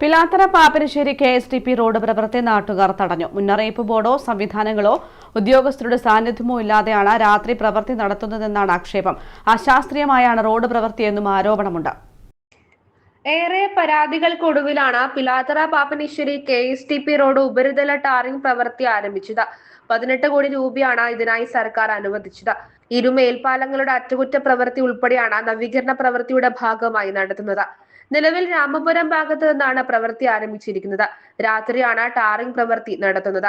Pilathara Pappanassery KSTP road പ്രവൃത്തി നാട്ടുകാർ തടഞ്ഞു. മുന്നറിയിപ്പ് ബോർഡോ സംവിധാനങ്ങളോ ഉദ്യോഗസ്ഥരുടെ സാന്നിധ്യമോ ഇല്ലാതെയാണ് രാത്രി പ്രവൃത്തി നടത്തുന്നതെന്നാണ് ആക്ഷേപം. അശാസ്ത്രീയമായാണ് റോഡ് പ്രവൃത്തിയെന്നും ആരോപണമുണ്ട്. ഏറെ പരാതികൾക്കൊടുവിലാണ് പിലാത്തറ പാപ്പനശ്ശേരി KSTP റോഡ് ഉപരിതല ടാറിംഗ് പ്രവൃത്തി ആരംഭിച്ചത്. 18 കോടി രൂപയാണ് ഇതിനായി സർക്കാർ അനുവദിച്ചത്. ഇരു മേൽപ്പാലങ്ങളുടെ അറ്റകുറ്റപ്രവൃത്തി ഉൾപ്പെടെയാണ് നവീകരണ പ്രവൃത്തിയുടെ ഭാഗമായി നടത്തുന്നത്. നിലവിൽ രാമപുരം ഭാഗത്ത് നിന്നാണ് പ്രവൃത്തി ആരംഭിച്ചിരിക്കുന്നത്. രാത്രിയാണ് ടാറിംഗ് പ്രവൃത്തി നടത്തുന്നത്.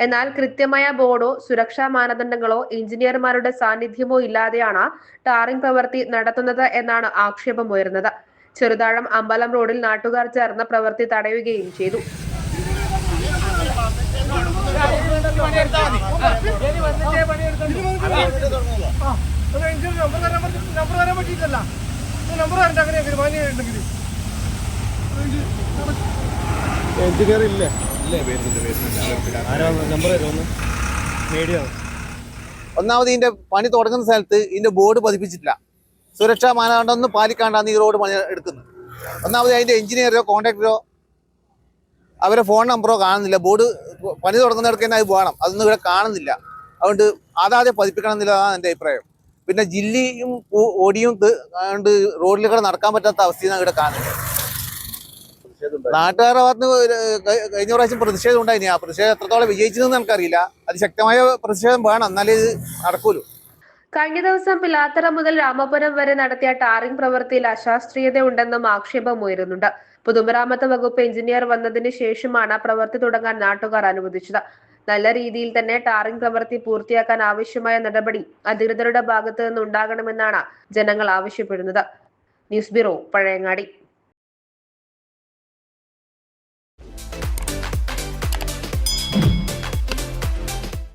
എന്നാൽ കൃത്യമായ ബോർഡോ സുരക്ഷാ മാനദണ്ഡങ്ങളോ എഞ്ചിനീയർമാരുടെ സാന്നിധ്യമോ ഇല്ലാതെയാണ് ടാറിംഗ് പ്രവൃത്തി നടത്തുന്നത് എന്നാണ് ആക്ഷേപമുയർന്നത്. ചെറുതാഴം അമ്പലം റോഡിൽ നാട്ടുകാർ ചേർന്ന് പ്രവൃത്തി തടയുകയും ചെയ്തു. ഒന്നാമത് ഇതിന്റെ പണി തുടങ്ങുന്ന സ്ഥലത്ത് ഇതിന്റെ ബോർഡ് പതിപ്പിച്ചിട്ടില്ല. സുരക്ഷാ മാനദണ്ഡമൊന്നും പാലിക്കാണ്ടാണ് ഈ റോഡ് പണി എടുക്കുന്നത്. ഒന്നാമത് അതിന്റെ എഞ്ചിനീയറോ കോൺട്രാക്ടറോ അവരെ ഫോൺ നമ്പറോ കാണുന്നില്ല. ബോർഡ് പണി തുടങ്ങുന്നിടക്ക് തന്നെ അത് വേണം, അതൊന്നും ഇവിടെ കാണുന്നില്ല. അതുകൊണ്ട് അതാദ്യം പതിപ്പിക്കണം എന്നുള്ളതാണ് എൻ്റെ അഭിപ്രായം. പിന്നെ ജില്ലയും ഓടിയും കൊണ്ട് റോഡിലൂടെ നടക്കാൻ പറ്റാത്ത അവസ്ഥയാണ് ഇവിടെ കാണുന്നത്. നാട്ടുകാരുടെ ഭാഗത്ത് കഴിഞ്ഞ പ്രാവശ്യം പ്രതിഷേധം ഉണ്ടായിനി. ആ പ്രതിഷേധം എത്രത്തോളം വിജയിച്ചതെന്ന് നമുക്കറിയില്ല. അതിശക്തമായ പ്രതിഷേധം വേണം, എന്നാലേ ഇത് നടക്കൂലൂ. കഴിഞ്ഞ ദിവസം പിലാത്തറ മുതൽ രാമപുരം വരെ നടത്തിയ ടാറിംഗ് പ്രവൃത്തിയിൽ അശാസ്ത്രീയത ഉണ്ടെന്നും ആക്ഷേപമുയരുന്നുണ്ട്. പൊതുമരാമത്ത് വകുപ്പ് എഞ്ചിനീയർ വന്നതിന് ശേഷമാണ് പ്രവൃത്തി തുടങ്ങാൻ നാട്ടുകാർ അനുവദിച്ചത്. നല്ല രീതിയിൽ തന്നെ ടാറിംഗ് പ്രവൃത്തി പൂർത്തിയാക്കാൻ ആവശ്യമായ നടപടി അധികൃതരുടെ ഭാഗത്തു നിന്ന് ഉണ്ടാകണമെന്നാണ് ജനങ്ങൾ ആവശ്യപ്പെടുന്നത്. News bureau, Pazhayangadi.